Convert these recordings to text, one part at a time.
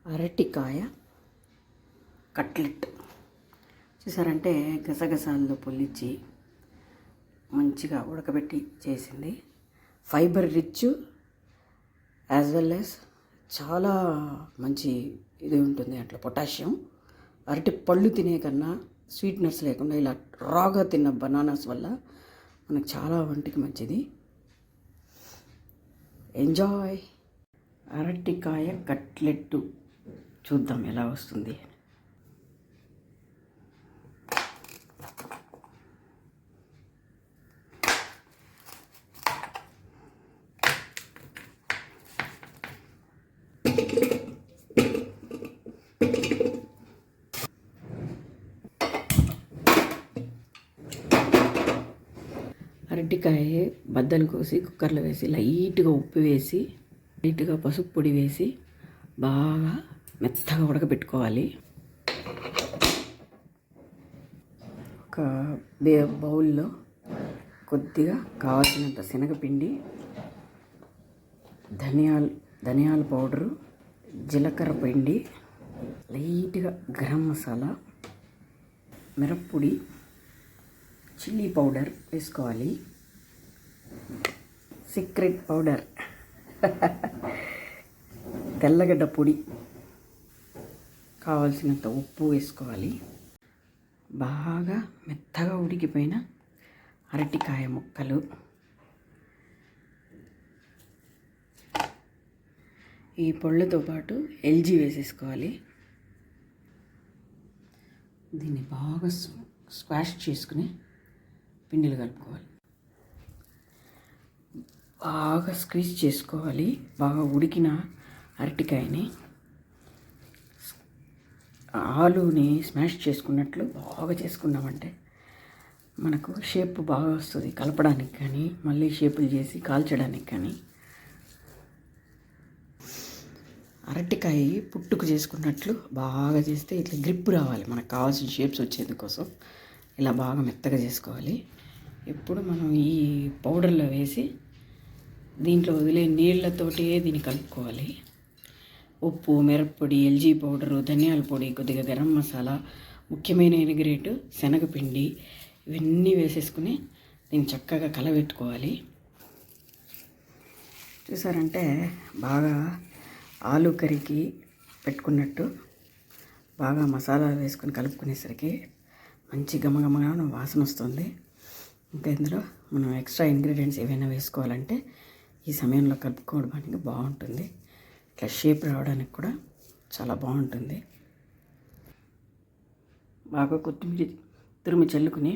అరటికాయ కట్లెట్ చూసారంటే గసగసాల్లో పొల్లించి మంచిగా ఉడకబెట్టి చేసింది. Fibre rich as well as చాలా మంచి ఇది ఉంటుంది అట్లా పొటాషియం. అరటి పళ్ళు తినే కన్నా స్వీట్నెస్ లేకుండా ఇలా రాగా తిన్న బనానాస్ వల్ల మనకు చాలా వంటికి మంచిది. ఎంజాయ్. అరటికాయ కట్లెట్టు చూద్దాం ఎలా వస్తుంది. అరటికాయ బద్దలు కోసి కుక్కర్లో వేసి లైట్గా ఉప్పు వేసి లైట్గా పసుపు పొడి వేసి బాగా మెత్తగా ఉడకబెట్టుకోవాలి. ఒక బౌల్లో కొద్దిగా కావాల్సినంత శనగపిండి, ధనియాల పౌడరు, జీలకర్ర పిండి, లైట్గా గరం మసాలా, మిరప్పొడి, చిల్లీ పౌడర్ వేసుకోవాలి. సీక్రెట్ పౌడర్ తెల్లగడ్డ పొడి, కావాల్సినంత ఉప్పు వేసుకోవాలి. బాగా మెత్తగా ఉడికిపోయిన అరటికాయ ముక్కలు ఈ పొళ్ళతో పాటు ఎల్జీ వేసేసుకోవాలి. దీన్ని బాగా స్క్వాష్ చేసుకుని పిండిలు కలుపుకోవాలి. బాగా స్క్వీజ్ చేసుకోవాలి. బాగా ఉడికిన అరటికాయని ఆలుని స్మాష్ చేసుకున్నట్లు బాగా చేసుకున్నామంటే మనకు షేప్ బాగా వస్తుంది. కలపడానికి కానీ మళ్ళీ షేపులు చేసి కాల్చడానికి కానీ. అరటికాయ పుట్టుకు చేసుకున్నట్లు బాగా చేస్తే ఇట్లా గ్రిప్ రావాలి. మనకు కావాల్సిన షేప్స్ వచ్చేందుకోసం ఇలా బాగా మెత్తగా చేసుకోవాలి. ఇప్పుడు మనం ఈ పౌడర్లో వేసి దీంట్లో వదిలే నీళ్ళతోటే దీన్ని కలుపుకోవాలి. ఉప్పు, మిరప్పొడి, ఎల్జీ పౌడరు, ధనియాల పొడి, కొద్దిగా గరం మసాలా, ముఖ్యమైన ఇంగ్రీడియంట్ శనగపిండి, ఇవన్నీ వేసేసుకుని దీన్ని చక్కగా కలబెట్టుకోవాలి. చూసారంటే బాగా ఆలు కర్రీకి పెట్టుకున్నట్టు బాగా మసాలా వేసుకొని కలుపుకునేసరికి మంచి గమగమగా వాసన వస్తుంది. ఇంకా ఇందులో మనం ఎక్స్ట్రా ఇంగ్రీడియంట్స్ ఏవైనా వేసుకోవాలంటే ఈ సమయంలో కలుపుకోవడానికి బాగుంటుంది. ఇట్లా షేప్ రావడానికి కూడా చాలా బాగుంటుంది. బాగా కొత్తిమీర తురిమి చల్లుకుని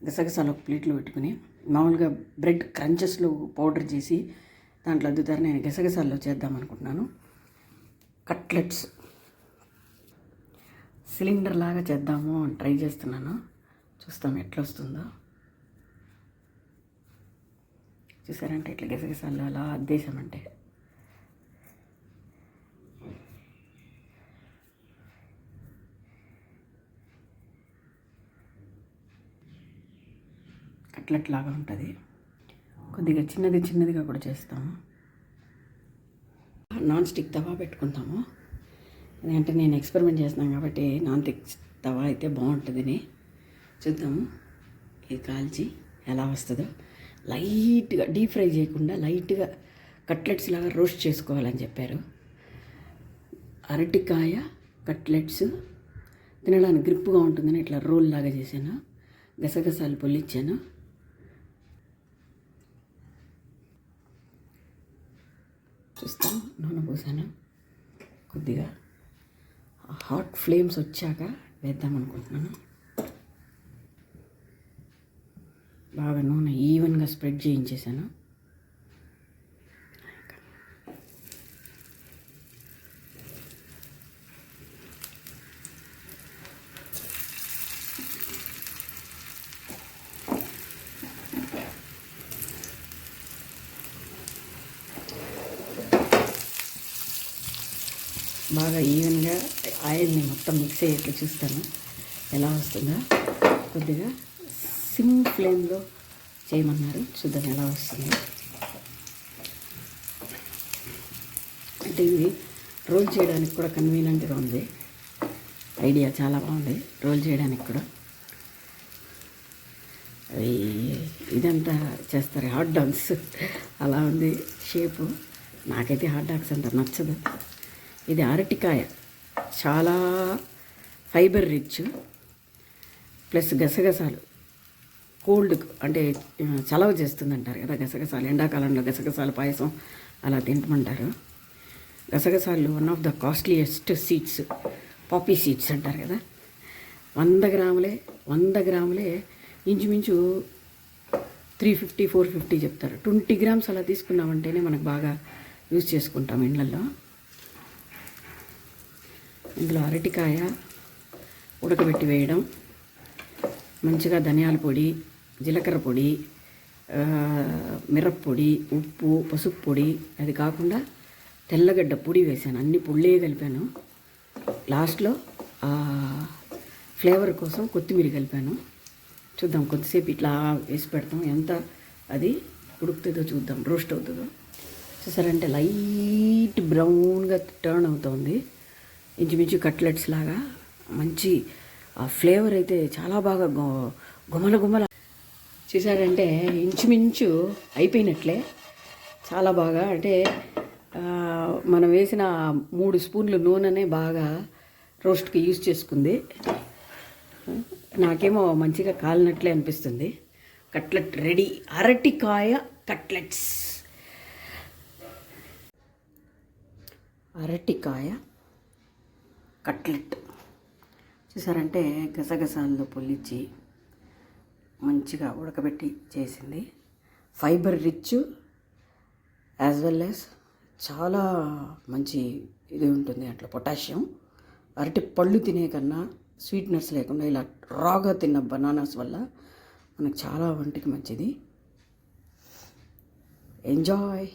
గసగసాలు ఒక ప్లేట్లో పెట్టుకుని మామూలుగా బ్రెడ్ క్రంచెస్లో పౌడర్ చేసి దాంట్లో అద్దుతారు. నేను గసగసాల్లో చేద్దాం అనుకుంటున్నాను. కట్లెట్స్ సిలిండర్ లాగా చేద్దాము అని ట్రై చేస్తున్నాను. చూస్తాం ఎట్లా వస్తుందో. చూసారంటే ఇట్లా గసగసాలు అలా అద్దేశామంటే కట్లెట్ లాగా ఉంటుంది. కొద్దిగా చిన్నదిగా కూడా చేస్తాము. నాన్ స్టిక్ తవా పెట్టుకుంటాము. ఎందుకంటే నేను ఎక్స్పెరిమెంట్ చేస్తున్నాను కాబట్టి నాన్ స్టిక్ తవా అయితే బాగుంటుందని చూద్దాము. ఇది కాల్చి ఎలా వస్తుందో. లైట్గా డీప్ ఫ్రై చేయకుండా లైట్గా కట్లెట్స్ లాగా రోస్ట్ చేసుకోవాలని చెప్పారు. అరటికాయ కట్లెట్స్ తినడానికి గ్రిప్గా ఉంటుందని ఇట్లా రోల్ లాగా చేశాను. గసగసాలు పొల్లిచ్చాను. చూస్తాం. నూనె పోసాను. కొద్దిగా హాట్ ఫ్లేమ్స్ వచ్చాక వేద్దాం అనుకుంటున్నాను. బాగా నూనె ఈవెన్గా స్ప్రెడ్ చేయించేసాను. బాగా ఈవెన్గా ఆయిల్ని మొత్తం మిక్స్ అయ్యేట్లు చూస్తాను ఎలా వస్తుందో. కొద్దిగా సిమ్ ఫ్లేమ్లో చేయమన్నారు. చూద్దాం ఎలా వస్తుంది. అంటే ఇది రోల్ చేయడానికి కూడా కన్వీనియంట్గా ఉంది. ఐడియా చాలా బాగుంది రోల్ చేయడానికి కూడా. అవి ఇదంతా చేస్తారు హాట్ డాగ్స్, అలా ఉంది షేపు. నాకైతే హాట్ డాగ్స్ అంత నచ్చదు. ఇది అరటికాయ, చాలా ఫైబర్ రిచ్, ప్లస్ గసగసాలు కోల్డ్ అంటే చలవ చేస్తుంది అంటారు కదా గసగసాలు. ఎండాకాలంలో గసగసాల పాయసం అలా తింటమంటారు. గసగసాలు one of the costliest seeds, poppy seeds అంటారు కదా. 100 గ్రాములే ఇంచుమించు 350 450 చెప్తారు. 20 గ్రామ్స్ అలా తీసుకున్నామంటేనే మనకు బాగా యూజ్ చేసుకుంటాం ఇళ్ళల్లో. ఇందులో అరటికాయ ఉడకబెట్టి వేయడం, మంచిగా ధనియాల పొడి, జీలకర్ర పొడి, మిరప్పొడి, ఉప్పు, పసుపు పొడి, అది కాకుండా తెల్లగడ్డ పొడి వేసాను. అన్ని పొళ్ళే కలిపాను. లాస్ట్లో ఫ్లేవర్ కోసం కొత్తిమీర కలిపాను. చూద్దాం, కొద్దిసేపు ఇట్లా వేసి పెడతాం, ఎంత అది ఉడుకుతుందో చూద్దాం, రోస్ట్ అవుతుందో. చూసారంటే లైట్ బ్రౌన్గా టర్న్ అవుతుంది, ఇంచుమించు కట్లెట్స్ లాగా. మంచి ఆ ఫ్లేవర్ అయితే చాలా బాగా గుమల చూసారంటే ఇంచుమించు అయిపోయినట్లే. చాలా బాగా అంటే మనం వేసిన 3 స్పూన్లు నూనెనే బాగా రోస్ట్కి యూజ్ చేసుకుంది. నాకేమో మంచిగా కాలినట్లే అనిపిస్తుంది. కట్లెట్ రెడీ, అరటికాయ కట్లెట్స్. అరటికాయ కట్లెట్ చూసారంటే గసగసాల్లో పొల్లిచ్చి మంచిగా ఉడకబెట్టి చేసింది. Fibre rich as well as చాలా మంచి ఇది ఉంటుంది అట్లా పొటాషియం. అరటి పళ్ళు తినే కన్నా స్వీట్నెస్ లేకుండా ఇలా రాగా తిన్న బనానాస్ వల్ల మనకు చాలా ఒంటికి మంచిది. ఎంజాయ్.